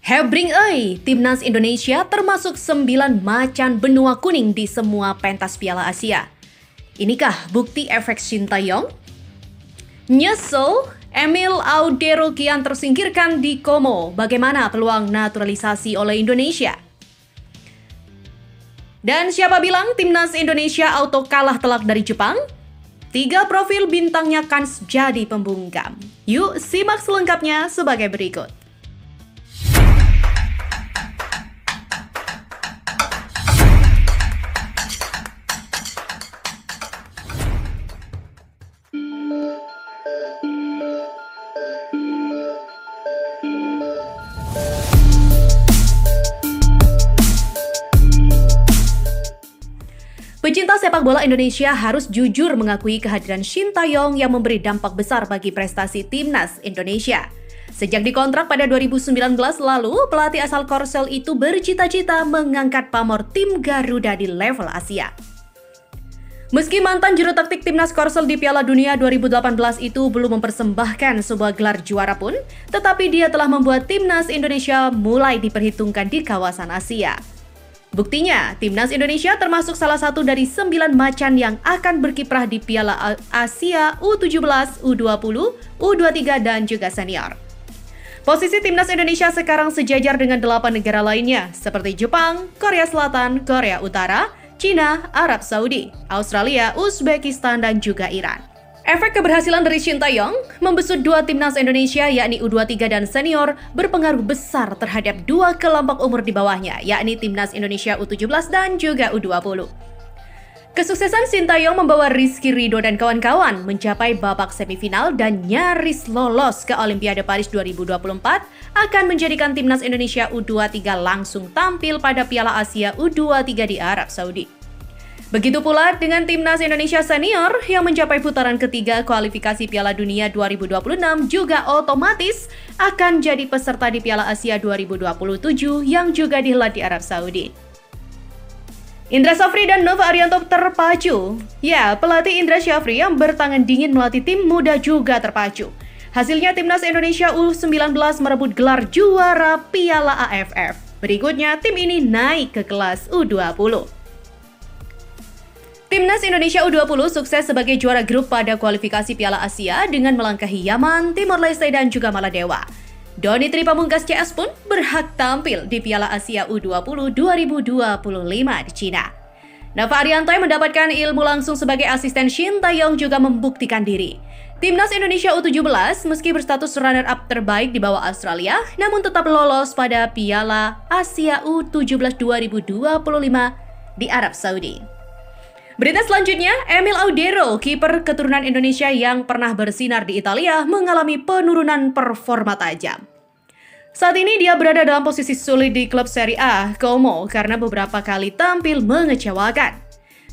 Hebring euy, Timnas Indonesia termasuk 9 macan benua kuning di semua pentas Piala Asia. Inikah bukti efek Sintayong? Nyesel, Emil Audero kian tersingkirkan di Como. Bagaimana peluang naturalisasi oleh Indonesia? Dan siapa bilang Timnas Indonesia auto kalah telak dari Jepang? 3 profil bintangnya kans jadi pembungkam. Yuk simak selengkapnya sebagai berikut. Pecinta sepak bola Indonesia harus jujur mengakui kehadiran Sintayong yang memberi dampak besar bagi prestasi Timnas Indonesia. Sejak dikontrak pada 2019 lalu, pelatih asal Korsel itu bercita-cita mengangkat pamor tim Garuda di level Asia. Meski mantan juru taktik Timnas Korsel di Piala Dunia 2018 itu belum mempersembahkan sebuah gelar juara pun, tetapi dia telah membuat Timnas Indonesia mulai diperhitungkan di kawasan Asia. Buktinya, Timnas Indonesia termasuk salah satu dari 9 macan yang akan berkiprah di Piala Asia U17, U20, U23, dan juga senior. Posisi Timnas Indonesia sekarang sejajar dengan 8 negara lainnya, seperti Jepang, Korea Selatan, Korea Utara, Cina, Arab Saudi, Australia, Uzbekistan, dan juga Iran. Efek keberhasilan dari Sintayong membesut 2 Timnas Indonesia yakni U23 dan senior berpengaruh besar terhadap 2 kelompok umur di bawahnya yakni Timnas Indonesia U17 dan juga U20. Kesuksesan Sintayong membawa Rizky Ridho dan kawan-kawan mencapai babak semifinal dan nyaris lolos ke Olimpiade Paris 2024 akan menjadikan Timnas Indonesia U23 langsung tampil pada Piala Asia U23 di Arab Saudi. Begitu pula dengan Timnas Indonesia Senior yang mencapai putaran ketiga kualifikasi Piala Dunia 2026 juga otomatis akan jadi peserta di Piala Asia 2027 yang juga dihelat di Arab Saudi. Indra Syafri dan Nova Arianto terpacu. Ya, pelatih Indra Syafri yang bertangan dingin melatih tim muda juga terpacu. Hasilnya Timnas Indonesia U19 merebut gelar juara Piala AFF. Berikutnya tim ini naik ke kelas U20. Timnas Indonesia U20 sukses sebagai juara grup pada kualifikasi Piala Asia dengan melangkahi Yaman, Timor Leste, dan juga Maladewa. Doni Tripamungkas CS pun berhak tampil di Piala Asia U20 2025 di Cina. Nova Arianto yang mendapatkan ilmu langsung sebagai asisten Sintayong juga membuktikan diri. Timnas Indonesia U17 meski berstatus runner-up terbaik di bawah Australia, namun tetap lolos pada Piala Asia U17 2025 di Arab Saudi. Berita selanjutnya, Emil Audero, kiper keturunan Indonesia yang pernah bersinar di Italia, mengalami penurunan performa tajam. Saat ini dia berada dalam posisi sulit di klub Serie A, Como, karena beberapa kali tampil mengecewakan.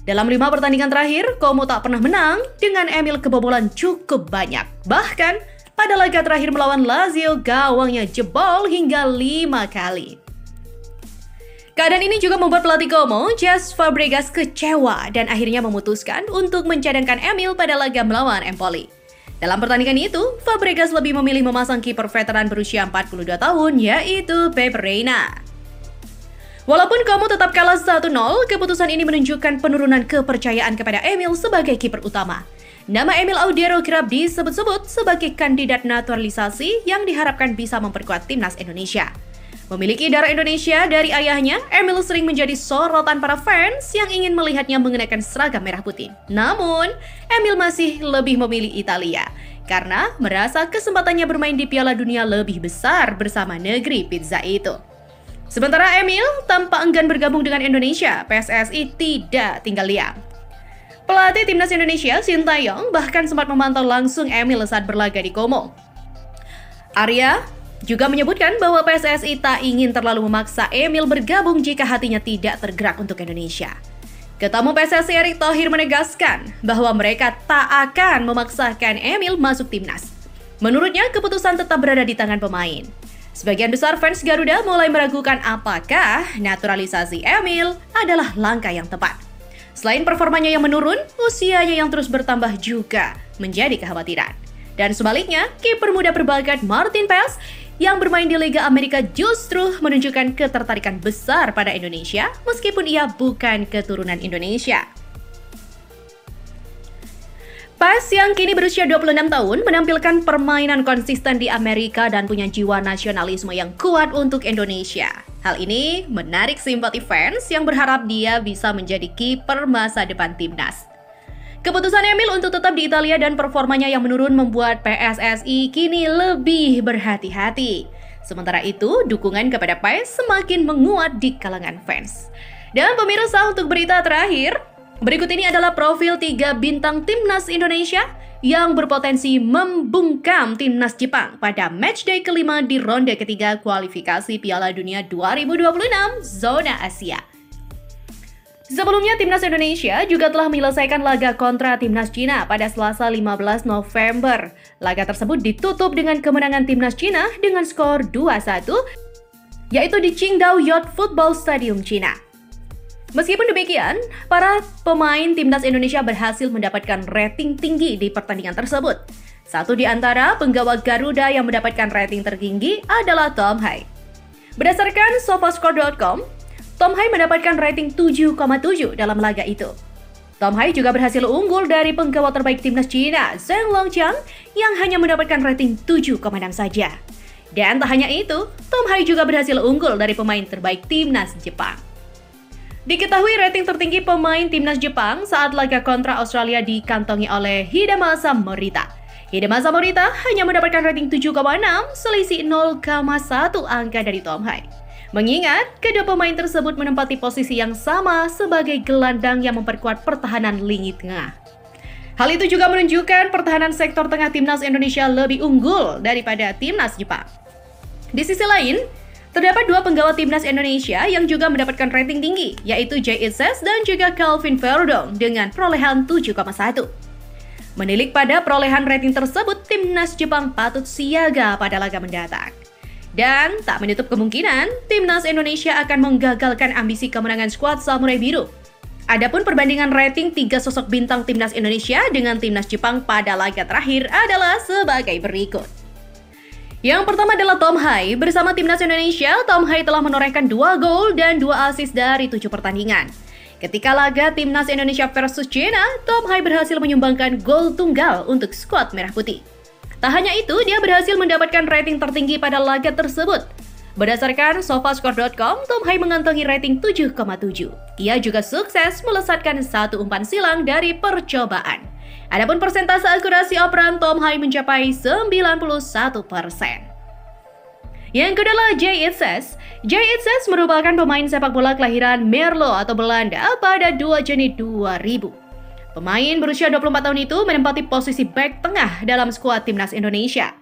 Dalam 5 pertandingan terakhir, Como tak pernah menang dengan Emil kebobolan cukup banyak. Bahkan, pada laga terakhir melawan Lazio, gawangnya jebol hingga 5 kali. Keadaan ini juga membuat pelatih Como, Cesc Fabregas kecewa dan akhirnya memutuskan untuk mencadangkan Emil pada laga melawan Empoli. Dalam pertandingan itu, Fabregas lebih memilih memasang kiper veteran berusia 42 tahun yaitu Pepe Reina. Walaupun Como tetap kalah 1-0, keputusan ini menunjukkan penurunan kepercayaan kepada Emil sebagai kiper utama. Nama Emil Audero kerap disebut-sebut sebagai kandidat naturalisasi yang diharapkan bisa memperkuat Timnas Indonesia. Memiliki darah Indonesia dari ayahnya, Emil sering menjadi sorotan para fans yang ingin melihatnya mengenakan seragam merah putih. Namun, Emil masih lebih memilih Italia karena merasa kesempatannya bermain di Piala Dunia lebih besar bersama negeri pizza itu. Sementara Emil tanpa enggan bergabung dengan Indonesia, PSSI tidak tinggal diam. Pelatih Timnas Indonesia, Sintayong, bahkan sempat memantau langsung Emil saat berlaga di Como. Arya juga menyebutkan bahwa PSSI tak ingin terlalu memaksa Emil bergabung jika hatinya tidak tergerak untuk Indonesia. Ketua Umum PSSI Erick Thohir menegaskan bahwa mereka tak akan memaksakan Emil masuk timnas. Menurutnya, keputusan tetap berada di tangan pemain. Sebagian besar fans Garuda mulai meragukan apakah naturalisasi Emil adalah langkah yang tepat. Selain performanya yang menurun, usianya yang terus bertambah juga menjadi kekhawatiran. Dan sebaliknya, kiper muda berbakat Martin Paes yang bermain di Liga Amerika justru menunjukkan ketertarikan besar pada Indonesia meskipun ia bukan keturunan Indonesia. Pas yang kini berusia 26 tahun menampilkan permainan konsisten di Amerika dan punya jiwa nasionalisme yang kuat untuk Indonesia. Hal ini menarik simpati fans yang berharap dia bisa menjadi kiper masa depan timnas. Keputusan Emil untuk tetap di Italia dan performanya yang menurun membuat PSSI kini lebih berhati-hati. Sementara itu, dukungan kepada PES semakin menguat di kalangan fans. Dan pemirsa, untuk berita terakhir, berikut ini adalah profil 3 bintang timnas Indonesia yang berpotensi membungkam timnas Jepang pada matchday kelima di ronde ketiga kualifikasi Piala Dunia 2026 zona Asia. Sebelumnya, timnas Indonesia juga telah menyelesaikan laga kontra timnas Cina pada Selasa 15 November. Laga tersebut ditutup dengan kemenangan timnas Cina dengan skor 2-1, yaitu di Qingdao Yacht Football Stadium, Cina. Meskipun demikian, para pemain timnas Indonesia berhasil mendapatkan rating tinggi di pertandingan tersebut. Satu di antara penggawa Garuda yang mendapatkan rating tertinggi adalah Tom Hai. Berdasarkan Sofascore.com, Tom Hai mendapatkan rating 7,7 dalam laga itu. Tom Hai juga berhasil unggul dari penggawa terbaik timnas Cina, Zheng Longchang, yang hanya mendapatkan rating 7,6 saja. Dan tak hanya itu, Tom Hai juga berhasil unggul dari pemain terbaik timnas Jepang. Diketahui rating tertinggi pemain timnas Jepang saat laga kontra Australia dikantongi oleh Hidemasa Morita. Hidemasa Morita hanya mendapatkan rating 7,6, selisih 0,1 angka dari Tom Hai. Mengingat, kedua pemain tersebut menempati posisi yang sama sebagai gelandang yang memperkuat pertahanan lini tengah. Hal itu juga menunjukkan pertahanan sektor tengah timnas Indonesia lebih unggul daripada timnas Jepang. Di sisi lain, terdapat dua penggawa timnas Indonesia yang juga mendapatkan rating tinggi, yaitu Jay Itzes dan juga Calvin Verdong dengan perolehan 7,1. Menilik pada perolehan rating tersebut, timnas Jepang patut siaga pada laga mendatang. Dan tak menutup kemungkinan, timnas Indonesia akan menggagalkan ambisi kemenangan skuad Samurai Biru. Adapun perbandingan rating 3 sosok bintang timnas Indonesia dengan timnas Jepang pada laga terakhir adalah sebagai berikut. Yang pertama adalah Tom Hai. Bersama timnas Indonesia, Tom Hai telah menorehkan 2 gol dan 2 assist dari 7 pertandingan. Ketika laga timnas Indonesia versus China, Tom Hai berhasil menyumbangkan gol tunggal untuk skuad Merah Putih. Tak hanya itu, dia berhasil mendapatkan rating tertinggi pada laga tersebut. Berdasarkan Sofascore.com, Tom Hai mengantongi rating 7,7. Ia juga sukses melesatkan 1 umpan silang dari percobaan. Adapun persentase akurasi operan Tom Hai mencapai 91%. Yang kedua adalah Jay Itzes. Jay Itzes merupakan pemain sepak bola kelahiran Merlo atau Belanda pada 2 Juni 2000. Pemain berusia 24 tahun itu menempati posisi bek tengah dalam skuad timnas Indonesia.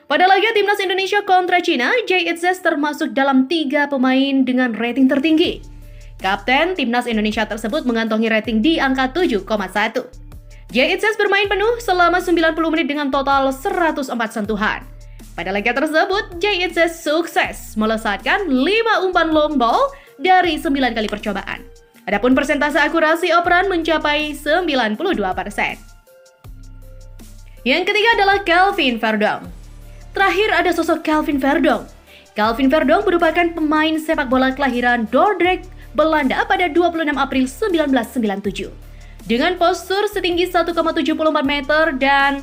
Pada laga timnas Indonesia kontra Cina, Jay Itzes termasuk dalam 3 pemain dengan rating tertinggi. Kapten timnas Indonesia tersebut mengantongi rating di angka 7,1. Jay Itzes bermain penuh selama 90 menit dengan total 104 sentuhan. Pada laga tersebut, Jay Itzes sukses melesatkan 5 umpan long ball dari 9 kali percobaan. Adapun persentase akurasi operan mencapai 92%. Yang ketiga adalah Calvin Verdong. Terakhir ada sosok Calvin Verdong. Calvin Verdong merupakan pemain sepak bola kelahiran Dordrecht, Belanda pada 26 April 1997. Dengan postur setinggi 1,74 meter dan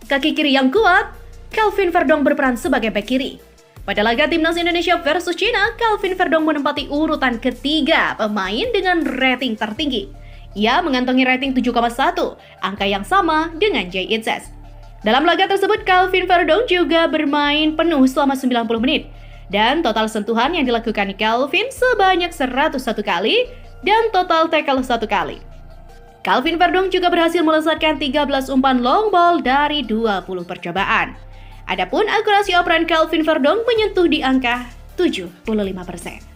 kaki kiri yang kuat, Calvin Verdong berperan sebagai bek kiri. Pada laga timnas Indonesia versus China, Calvin Verdong menempati urutan ketiga pemain dengan rating tertinggi. Ia mengantongi rating 7,1, angka yang sama dengan Jay Itzes. Dalam laga tersebut, Calvin Verdong juga bermain penuh selama 90 menit. Dan total sentuhan yang dilakukan Calvin sebanyak 101 kali dan total tackle 1 kali. Calvin Verdong juga berhasil melesatkan 13 umpan long ball dari 20 percobaan. Adapun akurasi operan Calvin Verdong menyentuh di angka 75%.